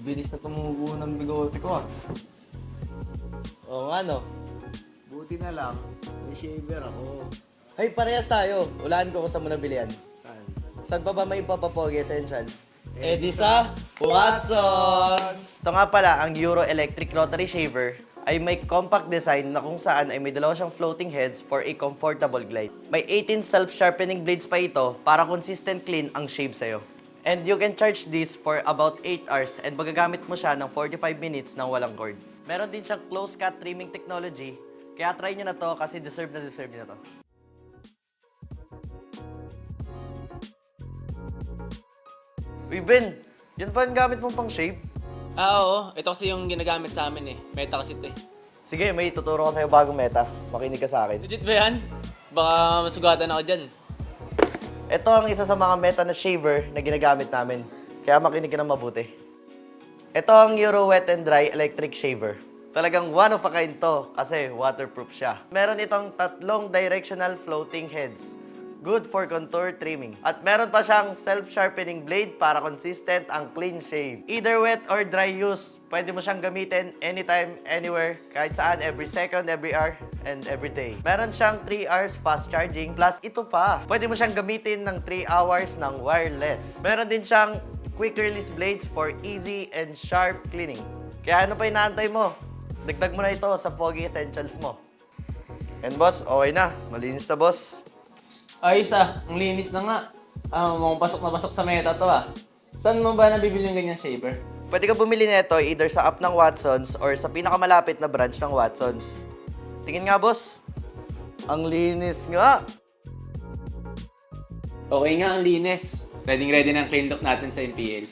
Bilis na tumubo ng bigote ko ah. Oo nga no. Buti na lang, may shaver ako. Ay, parehas tayo. Ulaan ko kung saan mo nabili yan. Saan? Saan pa ba may papapogi essentials? Di sa Watsons! Ito nga pala, ang Euro Electric Rotary Shaver ay may compact design na kung saan ay may dalawa siyang floating heads for a comfortable glide. May 18 self-sharpening blades pa ito para consistent clean ang shave sa'yo. And you can charge this for about 8 hours and magagamit mo siya ng 45 minutes nang walang cord. Meron din siyang close cut trimming technology, kaya try nyo na to kasi deserve nyo na to. Uy, Ben! Yan pa ang gamit mong pang shave? Oo. Ito kasi yung ginagamit sa amin eh. Meta kasi ito eh. Sige, may tuturo ko sa'yo bagong meta. Makinig ka sa akin. Legit ba yan? Baka masugatan ako dyan. Ito ang isa sa mga meta na shaver na ginagamit namin. Kaya makinig ka ng mabuti. Ito ang Euro Wet and Dry Electric Shaver. Talagang one of a kind to kasi waterproof siya. Meron itong 3 directional floating heads. Good for contour trimming. At meron pa siyang self-sharpening blade para consistent ang clean shave. Either wet or dry use, pwede mo siyang gamitin anytime, anywhere, kahit saan, every second, every hour, and every day. Meron siyang 3 hours fast charging, plus ito pa. Pwede mo siyang gamitin ng 3 hours ng wireless. Meron din siyang quick release blades for easy and sharp cleaning. Kaya ano pa inaantay mo? Dagdag mo na ito sa Pogi Essentials mo. And boss, okay na. Malinis na boss. Ayos ah. Ang linis na nga. Mukhang pasok na pasok sa meta to ah. Saan mo ba nabibili yung ganyang shaver? Pwede ka bumili nito either sa app ng Watsons or sa pinakamalapit na branch ng Watsons. Tingin nga boss. Ang linis nga. Okay nga, ang linis. Ready na ang clean look natin sa MPL.